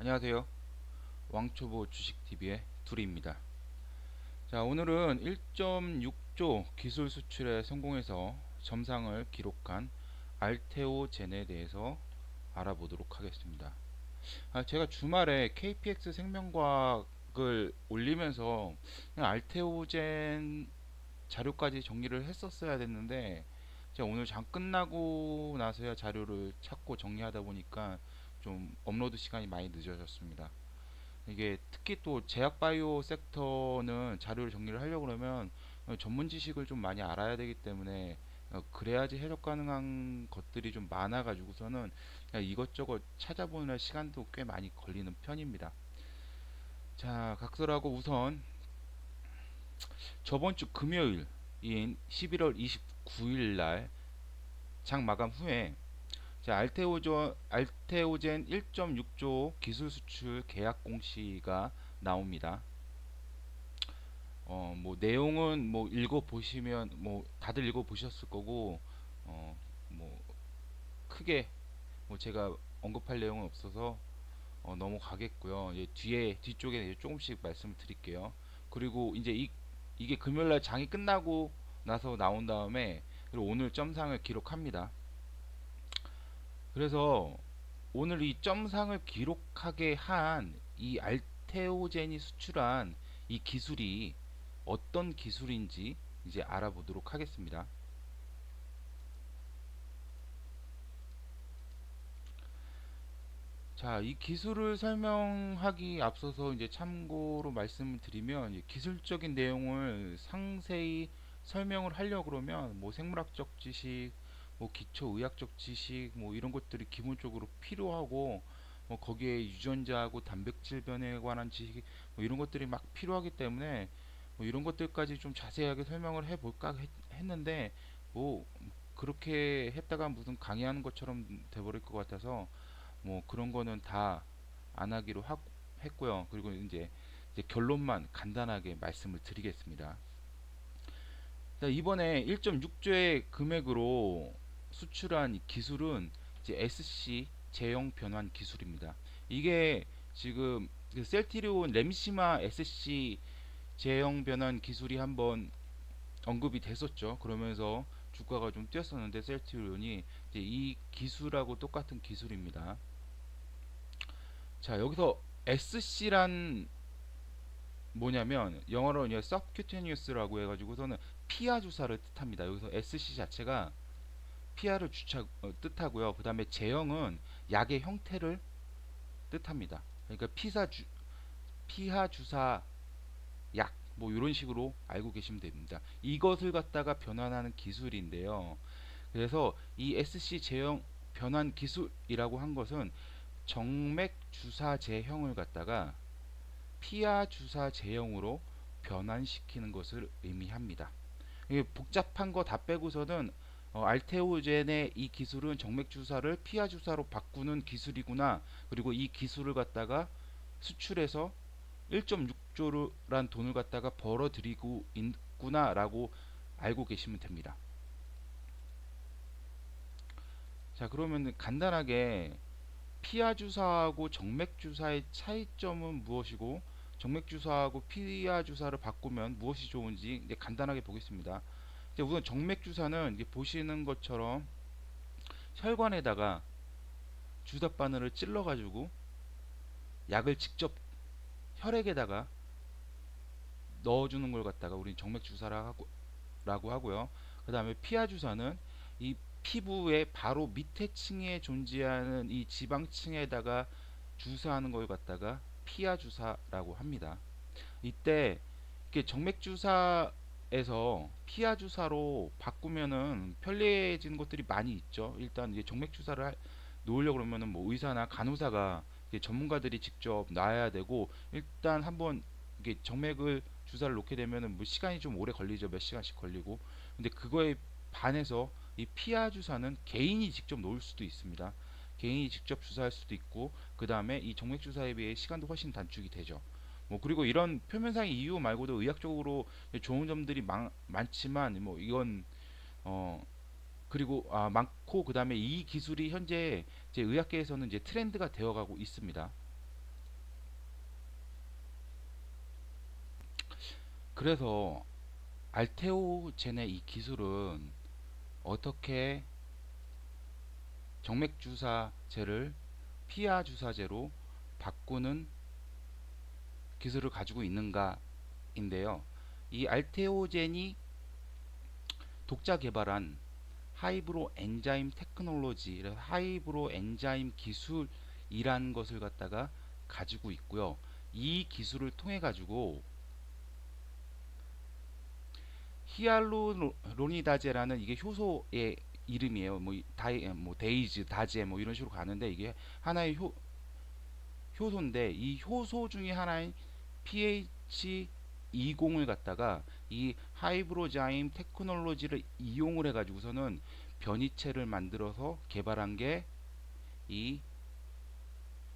안녕하세요. 왕초보 주식TV의 두리입니다. 자, 오늘은 1.6조 기술 수출에 성공해서 점상을 기록한 알테오젠에 대해서 알아보도록 하겠습니다. 제가 주말에 KPX 생명과학을 올리면서 그냥 알테오젠 자료까지 정리를 했었어야 됐는데 제가 오늘 장 끝나고 나서야 자료를 찾고 정리하다 보니까 좀 업로드 시간이 많이 늦어졌습니다. 이게 특히 또 제약 바이오 섹터는 자료를 정리를 하려고 그러면 전문 지식을 좀 많이 알아야 되기 때문에 그래야지 해석 가능한 것들이 좀 많아 가지고서는 그냥 이것저것 찾아보는 시간도 꽤 많이 걸리는 편입니다. 자, 각설하고 우선 저번 주 금요일인 11월 29일 날 장 마감 후에 자, 알테오젠 1.6조 기술 수출 계약 공시가 나옵니다. 뭐 내용은 뭐 읽어 보시면 뭐 다들 읽어 보셨을 거고 뭐 크게 뭐 제가 언급할 내용은 없어서 넘어가겠고요. 이제 뒤쪽에 이제 조금씩 말씀을 드릴게요. 그리고 이제 이게 금요일 날 장이 끝나고 나서 나온 다음에 그리고 오늘 점상을 기록합니다. 그래서 오늘 이 점상을 기록하게 한 이 알테오젠이 수출한 이 기술이 어떤 기술인지 이제 알아보도록 하겠습니다. 자, 이 기술을 설명하기 앞서서 이제 참고로 말씀을 드리면 기술적인 내용을 상세히 설명을 하려고 그러면 뭐 생물학적 지식, 뭐 기초의학적 지식, 뭐 이런 것들이 기본적으로 필요하고 뭐 거기에 유전자하고 단백질 변에 관한 지식 뭐 이런 것들이 막 필요하기 때문에 뭐 이런 것들까지 좀 자세하게 설명을 해볼까 했는데 뭐 그렇게 했다가 무슨 강의하는 것처럼 돼버릴 것 같아서 뭐 그런 거는 다 안 하기로 했고요. 그리고 이제 결론만 간단하게 말씀을 드리겠습니다. 자, 이번에 1.6조의 금액으로 수출한 이 기술은 이제 SC 제형 변환 기술입니다. 이게 지금 그 셀티리온 램시마 SC 제형 변환 기술이 한번 언급이 됐었죠. 그러면서 주가가 좀 뛰었었는데 셀티리온이 이제 이 기술하고 똑같은 기술입니다. 자, 여기서 SC란 뭐냐면 영어로 이제 subcutaneous라고 해가지고서는 피하 주사를 뜻합니다. 여기서 SC 자체가 피하를 뜻하고요. 그 다음에 제형은 약의 형태를 뜻합니다. 그러니까 피하 주사 약 뭐 이런 식으로 알고 계시면 됩니다. 이것을 갖다가 변환하는 기술인데요. 그래서 이 SC 제형 변환 기술이라고 한 것은 정맥 주사 제형을 갖다가 피하 주사 제형으로 변환시키는 것을 의미합니다. 이게 복잡한 거 다 빼고서는 알테오젠의 이 기술은 정맥 주사를 피하 주사로 바꾸는 기술이구나. 그리고 이 기술을 갖다가 수출해서 1.6조란 돈을 갖다가 벌어들이고 있구나라고 알고 계시면 됩니다. 자, 그러면 간단하게 피하 주사하고 정맥 주사의 차이점은 무엇이고 정맥 주사하고 피하 주사를 바꾸면 무엇이 좋은지 이제 간단하게 보겠습니다. 이제 우선 정맥 주사는 이제 보시는 것처럼 혈관에다가 주사 바늘을 찔러 가지고 약을 직접 혈액에다가 넣어주는 걸 갖다가 우리 정맥 주사라고 하고요. 그 다음에 피하 주사는 이 피부의 바로 밑에 층에 존재하는 이 지방층에다가 주사하는 걸 갖다가 피하 주사라고 합니다. 이때 이렇게 정맥 주사에서 피하 주사로 바꾸면은 편리해지는 것들이 많이 있죠. 일단 이제 정맥 주사를 놓으려고 그러면은 뭐 의사나 간호사가 전문가들이 직접 놔야 되고 일단 한번 이게 정맥을 주사를 놓게 되면은 뭐 시간이 좀 오래 걸리죠. 몇 시간씩 걸리고. 근데 그거에 반해서 이 피하 주사는 개인이 직접 놓을 수도 있습니다. 개인이 직접 주사할 수도 있고 그 다음에 이 정맥 주사에 비해 시간도 훨씬 단축이 되죠. 뭐 그리고 이런 표면상의 이유 말고도 의학적으로 좋은 점들이 많지만 뭐 이건 어 그리고 많고 그 다음에 이 기술이 현재 제 의학계에서는 이제 트렌드가 되어가고 있습니다. 그래서 알테오젠의 이 기술은 어떻게 정맥 주사제를 피하 주사제로 바꾸는 기술을 가지고 있는가인데요. 이 알테오젠이 독자 개발한 하이브로 엔자임 테크놀로지, 하이브로 엔자임 기술이라는 것을 갖다가 가지고 있고요. 이 기술을 통해 가지고 히알루로니다제라는 이게 효소의 이름이에요. 뭐 데이즈, 다제 뭐 이런 식으로 가는데 이게 하나의 효소인데 이 효소 중에 하나인 pH20을 갖다가 이 하이브로자임 테크놀로지를 이용을 해가지고서는 변이체를 만들어서 개발한 게 이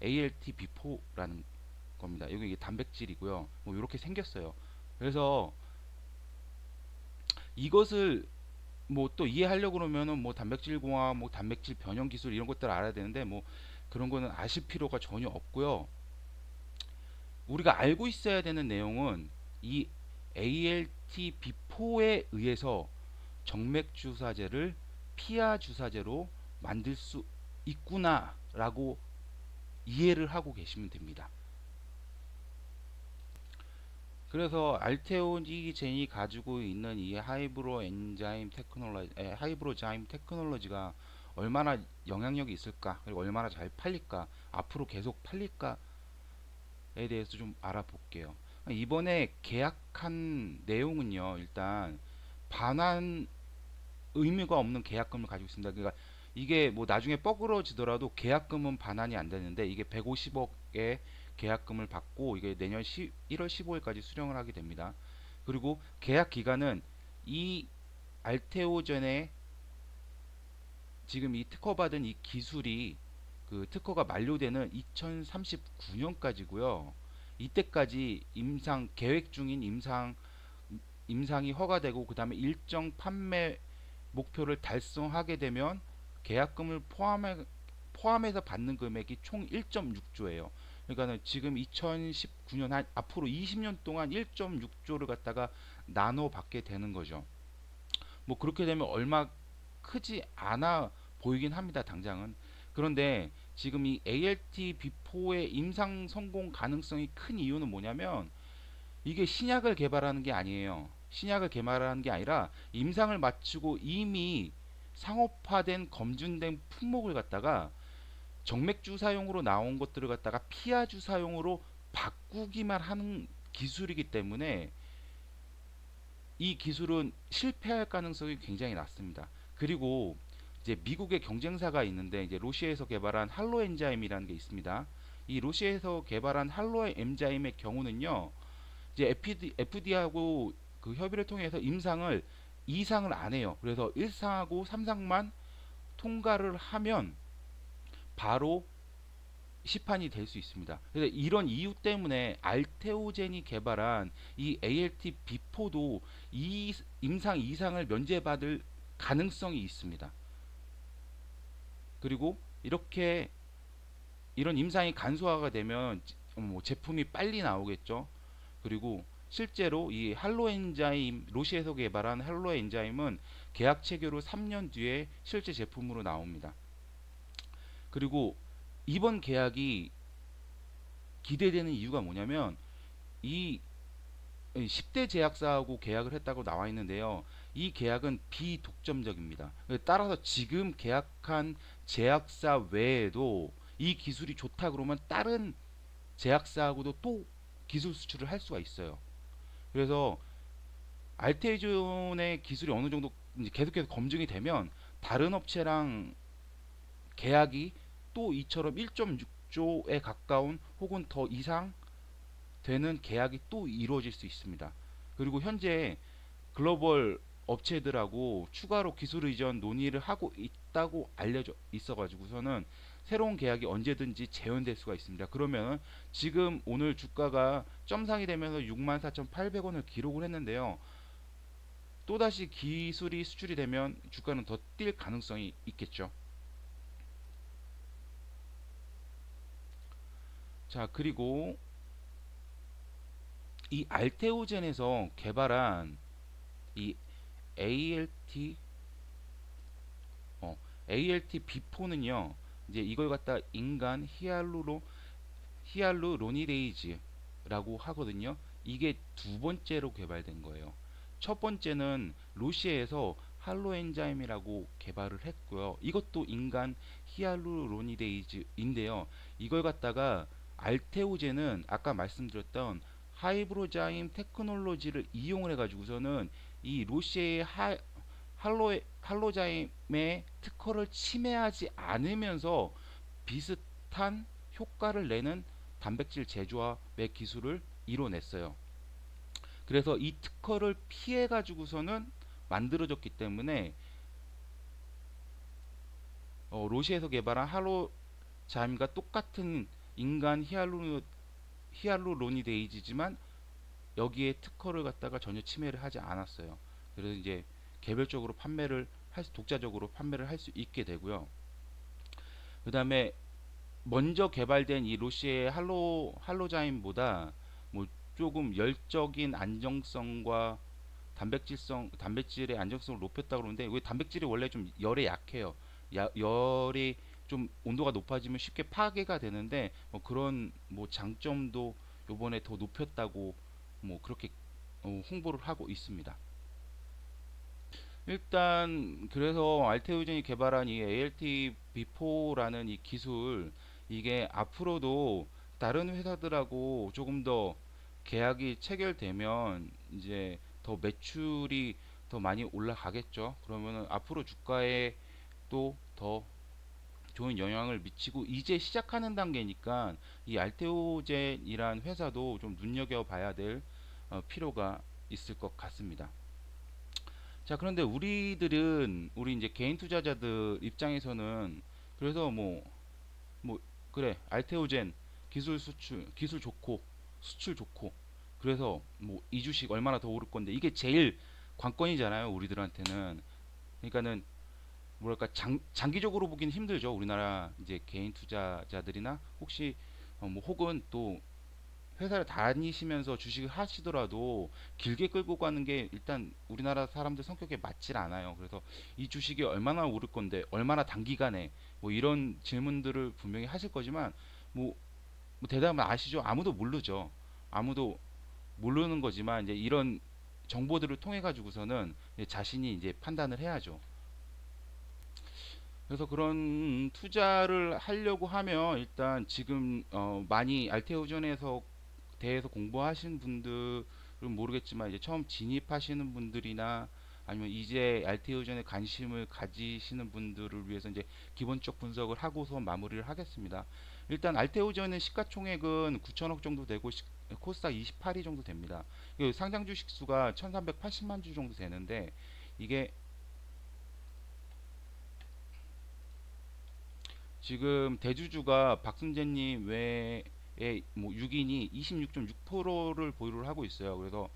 ALT-B4라는 겁니다. 이게 단백질이고요. 뭐 이렇게 생겼어요. 그래서 이것을 뭐 또 이해하려고 그러면은 뭐 단백질 공학, 뭐 단백질 변형 기술 이런 것들 알아야 되는데 뭐 그런 거는 아실 필요가 전혀 없고요. 우리가 알고 있어야 되는 내용은 이 ALT-B4에 의해서 정맥 주사제를 피하 주사제로 만들 수 있구나라고 이해를 하고 계시면 됩니다. 그래서 알테오니젠이 가지고 있는 이 하이브로자임 테크놀로지가 얼마나 영향력이 있을까, 그리고 얼마나 잘 팔릴까, 앞으로 계속 팔릴까에 대해서 좀 알아볼게요. 이번에 계약한 내용은요, 일단 반환 의미가 없는 계약금을 가지고 있습니다. 그러니까 이게 뭐 나중에 뻐그러지더라도 계약금은 반환이 안 되는데 이게 150억의 계약금을 받고 이게 내년 1월 15일까지 수령을 하게 됩니다. 그리고 계약 기간은 이 알테오전에 지금 이 특허받은 이 기술이 그 특허가 만료되는 2039년까지고요. 이때까지 계획 중인 임상이 허가되고 그 다음에 일정 판매 목표를 달성하게 되면 계약금을 포함해서 받는 금액이 총 1.6조예요. 그러니까는 지금 2019년 앞으로 20년 동안 1.6조를 갖다가 나눠 받게 되는 거죠. 뭐 그렇게 되면 얼마 크지 않아 보이긴 합니다, 당장은. 그런데 지금 이 ALT-B4의 임상 성공 가능성이 큰 이유는 뭐냐면 이게 신약을 개발하는 게 아니에요. 신약을 개발하는 게 아니라 임상을 마치고 이미 상업화된 검증된 품목을 갖다가 정맥 주사용으로 나온 것들을 갖다가 피하 주사용으로 바꾸기만 하는 기술이기 때문에 이 기술은 실패할 가능성이 굉장히 낮습니다. 그리고 이제 미국의 경쟁사가 있는데 이제 로시에서 개발한 할로 엔자임이라는 게 있습니다. 이 로시에서 개발한 할로 엔자임의 경우는요. 이제 FDA하고 그 협의를 통해서 임상을 2상을 안 해요. 그래서 1상하고 3상만 통과를 하면 바로 시판이 될 수 있습니다. 그래서 이런 이유 때문에 알테오젠이 개발한 이 ALT-B4도 이 임상 2상을 면제받을 가능성이 있습니다. 그리고 이런 임상이 간소화가 되면 뭐 제품이 빨리 나오겠죠. 그리고 실제로 이 할로엔자임 로시에서 개발한 할로엔자임은 계약 체결 후 3년 뒤에 실제 제품으로 나옵니다. 그리고 이번 계약이 기대되는 이유가 뭐냐면 이 10대 제약사하고 계약을 했다고 나와 있는데요. 이 계약은 비독점적입니다. 따라서 지금 계약한 제약사 외에도 이 기술이 좋다 그러면 다른 제약사하고도 또 기술 수출을 할 수가 있어요. 그래서 알테이존의 기술이 어느 정도 계속해서 검증이 되면 다른 업체랑 계약이 또 이처럼 1.6조에 가까운 혹은 더 이상 되는 계약이 또 이루어질 수 있습니다. 그리고 현재 글로벌 업체들하고 추가로 기술 이전 논의를 하고 있다고 알려져 있어가지고서는 새로운 계약이 언제든지 재현될 수가 있습니다. 그러면 지금 오늘 주가가 점상이 되면서 64,800원을 기록을 했는데요. 또다시 기술이 수출이 되면 주가는 더 뛸 가능성이 있겠죠. 자, 그리고 이 알테오젠에서 개발한 이 ALT ALT B4는요. 이제 이걸 갖다 인간 히알루로니데이즈라고 하거든요. 이게 두 번째로 개발된 거예요. 첫 번째는 로시에에서 할로엔자임이라고 개발을 했고요. 이것도 인간 히알루로니데이즈인데요. 이걸 갖다가 알테오제는 아까 말씀드렸던 하이브로자임 테크놀로지를 이용을 해가지고서는 이 로시의 할로자임의 특허를 침해하지 않으면서 비슷한 효과를 내는 단백질 제조합의 기술을 이뤄냈어요. 그래서 이 특허를 피해 가지고서는 만들어졌기 때문에 로시에서 개발한 할로자임과 똑같은 인간 히알루로니데이지만 여기에 특허를 갖다가 전혀 침해를 하지 않았어요. 그래서 이제 개별적으로 독자적으로 판매를 할 수 있게 되고요. 그 다음에 먼저 개발된 이 로시의 할로자임보다 뭐 조금 열적인 안정성과 단백질의 안정성을 높였다고 그러는데 왜 단백질이 원래 좀 열에 약해요. 열이 좀 온도가 높아지면 쉽게 파괴가 되는데 뭐 그런 뭐 장점도 요번에 더 높였다고 뭐 그렇게 홍보를 하고 있습니다. 일단 그래서 알테오젠이 개발한 이 ALT-B4라는 이 기술 이게 앞으로도 다른 회사들하고 조금 더 계약이 체결되면 이제 더 매출이 더 많이 올라가겠죠. 그러면은 앞으로 주가에 또 더 좋은 영향을 미치고 이제 시작하는 단계니까 이 알테오젠이란 회사도 좀 눈여겨봐야 될 필요가 있을 것 같습니다. 자, 그런데 우리 이제 개인 투자자들 입장에서는 그래서 뭐, 그래, 알테오젠 기술 좋고, 수출 좋고, 그래서 뭐, 이 주식 얼마나 더 오를 건데, 이게 제일 관건이잖아요, 우리들한테는. 그러니까는, 뭐랄까, 장기적으로 보기는 힘들죠, 우리나라 이제 개인 투자자들이나, 혹시, 뭐, 혹은 또 회사를 다니시면서 주식을 하시더라도 길게 끌고 가는 게 일단 우리나라 사람들 성격에 맞질 않아요. 그래서 이 주식이 얼마나 오를 건데, 얼마나 단기간에 뭐 이런 질문들을 분명히 하실 거지만 뭐, 뭐 대답은 아시죠? 아무도 모르죠. 아무도 모르는 거지만 이제 이런 정보들을 통해 가지고서는 자신이 이제 판단을 해야죠. 그래서 그런 투자를 하려고 하면 일단 지금 많이 알테오전에서 대해서 공부하신 분들은 모르겠지만 이제 처음 진입하시는 분들이나 아니면 이제 알테오전에 관심을 가지시는 분들을 위해서 이제 기본적 분석을 하고서 마무리를 하겠습니다. 일단 알테오전은 시가총액은 9천억 정도 되고 코스닥 28위 정도 됩니다. 상장 주식 수가 1380만 주 정도 되는데 이게 지금 대주주가 박순재님 외에 뭐 6인이 26.6%를 보유를 하고 있어요. 그래서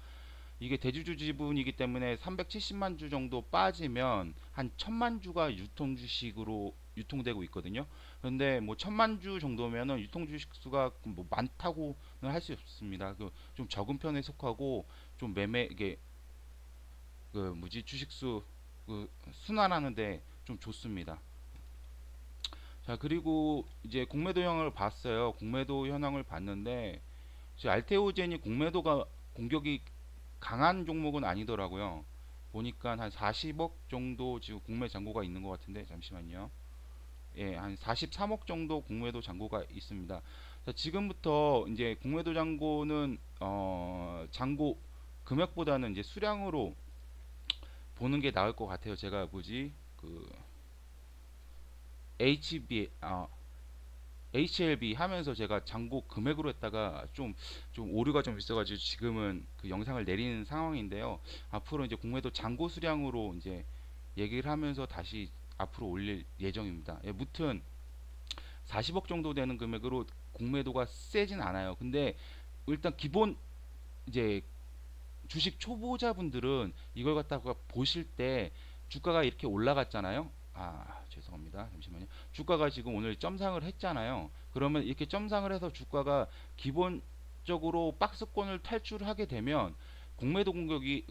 이게 대주주 지분이기 때문에 370만 주 정도 빠지면 한 1000만 주가 유통 주식으로 유통되고 있거든요. 그런데 뭐 1000만 주 정도면은 유통 주식 수가 뭐 많다고는 할 수 없습니다. 좀 적은 편에 속하고 좀 이게 그 뭐지 주식수 순환하는데 좀 좋습니다. 자, 그리고 이제 공매도 현황을 봤어요. 공매도 현황을 봤는데, 지금 알테오젠이 공매도가 공격이 강한 종목은 아니더라고요. 보니까 한 40억 정도 지금 공매 잔고가 있는 것 같은데, 잠시만요. 예, 한 43억 정도 공매도 잔고가 있습니다. 자, 지금부터 이제 공매도 잔고는, 잔고 금액보다는 이제 수량으로 보는 게 나을 것 같아요. 제가 뭐지, HB, HLB 하면서 제가 잔고 금액으로 했다가 좀 오류가 좀 있어가지고 지금은 그 영상을 내리는 상황인데요. 앞으로 이제 공매도 잔고 수량으로 이제 얘기를 하면서 다시 앞으로 올릴 예정입니다. 예, 무튼 40억 정도 되는 금액으로 공매도가 세진 않아요. 근데 일단 기본 이제 주식 초보자분들은 이걸 갖다가 보실 때 주가가 이렇게 올라갔잖아요. 죄송합니다. 잠시만요. 주가가 지금 오늘 점상을 했잖아요. 그러면 이렇게 점상을 해서 주가가 기본 적으로 박스권을 탈출하게 되면 공매도량이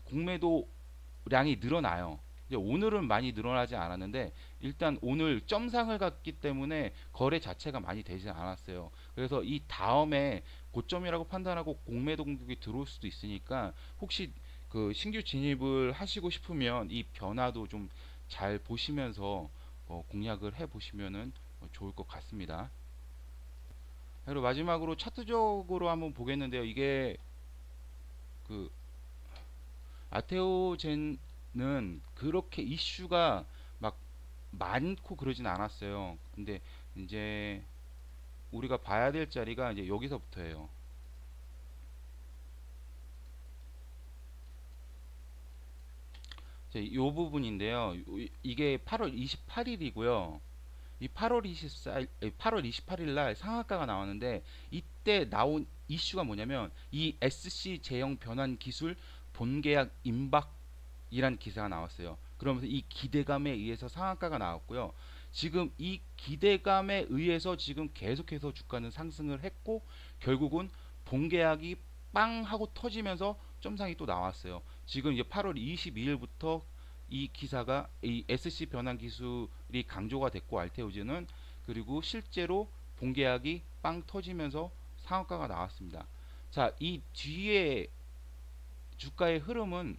늘어나요. 이제 오늘은 많이 늘어나지 않았는데 일단 오늘 점상을 갔기 때문에 거래 자체가 많이 되지 않았어요. 그래서 이 다음에 고점이라고 판단하고 공매도 공격이 들어올 수도 있으니까 혹시 그 신규 진입을 하시고 싶으면 이 변화도 좀 잘 보시면서 공략을 해 보시면은 좋을 것 같습니다. 그리고 마지막으로 차트적으로 한번 보겠는데요. 이게 그 아테오젠은 그렇게 이슈가 막 많고 그러진 않았어요. 근데 이제 우리가 봐야 될 자리가 이제 여기서부터예요. 이 부분인데요. 이게 8월 28일이고요. 이 8월 24일, 8월 28일 날 상한가가 나왔는데 이때 나온 이슈가 뭐냐면 이 SC 제형 변환 기술 본계약 임박이란 기사가 나왔어요. 그러면서 이 기대감에 의해서 상한가가 나왔고요. 지금 이 기대감에 의해서 지금 계속해서 주가는 상승을 했고 결국은 본계약이 빵 하고 터지면서 점상이 또 나왔어요. 지금 이제 8월 22일부터 이 기사가 이 SC 변환 기술이 강조가 됐고 알테오즈는 그리고 실제로 본계약이 빵 터지면서 상한가가 나왔습니다. 자, 이 뒤에 주가의 흐름은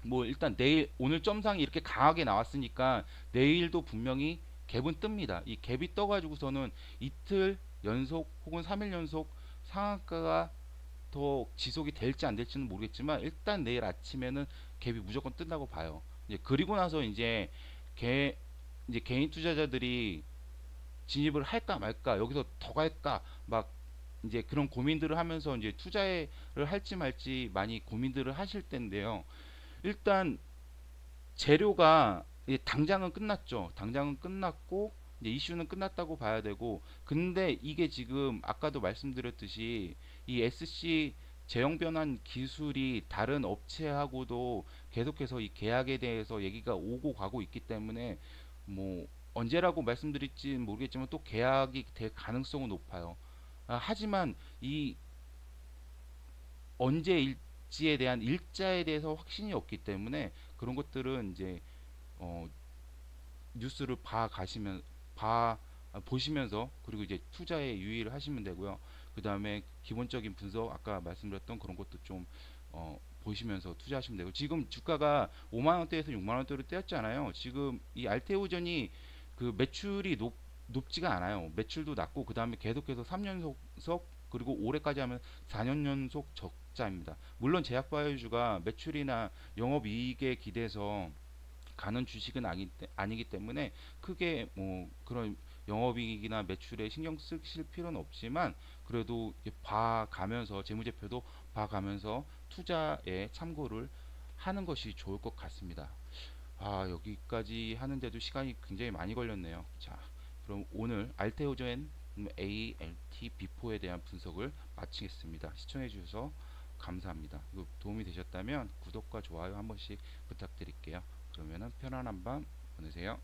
뭐 일단 내일 오늘 점상이 이렇게 강하게 나왔으니까 내일도 분명히 갭은 뜹니다. 이 갭이 떠가지고서는 이틀 연속 혹은 3일 연속 상한가가 더 지속이 될지 안 될지는 모르겠지만 일단 내일 아침에는 갭이 무조건 뜬다고 봐요. 이제 그리고 나서 개, 이제 개인 투자자들이 진입을 할까 말까 여기서 더 갈까 막 이제 그런 고민들을 하면서 이제 투자를 할지 말지 많이 고민들을 하실 텐데요. 일단 재료가 당장은 끝났죠. 당장은 끝났고 이제 이슈는 끝났다고 봐야 되고 근데 이게 지금 아까도 말씀드렸듯이 이 SC 제형 변환 기술이 다른 업체하고도 계속해서 이 계약에 대해서 얘기가 오고 가고 있기 때문에 뭐 언제라고 말씀드릴지는 모르겠지만 또 계약이 될 가능성은 높아요. 하지만 이 언제일지에 대한 일자에 대해서 확신이 없기 때문에 그런 것들은 이제 어, 뉴스를 봐 보시면서 그리고 이제 투자에 유의를 하시면 되고요. 그 다음에 기본적인 분석 아까 말씀드렸던 그런 것도 좀 보시면서 투자하시면 되고 지금 주가가 5만 원대에서 6만 원대로 뛰었잖아요. 지금 이 알테오전이 그 매출이 높지가 않아요. 매출도 낮고 그 다음에 계속해서 3년속 그리고 올해까지 하면 4년 연속 적자입니다. 물론 제약바이오주가 매출이나 영업이익에 기대서 가는 주식은 아니기 때문에 크게 뭐 그런 영업이익이나 매출에 신경 쓰실 필요는 없지만 그래도 봐가면서 재무제표도 봐가면서 투자에 참고를 하는 것이 좋을 것 같습니다. 여기까지 하는데도 시간이 굉장히 많이 걸렸네요. 자, 그럼 오늘 알테오젠 ALT 비포에 대한 분석을 마치겠습니다. 시청해 주셔서 감사합니다. 도움이 되셨다면 구독과 좋아요 한 번씩 부탁드릴게요. 그러면은 편안한 밤 보내세요.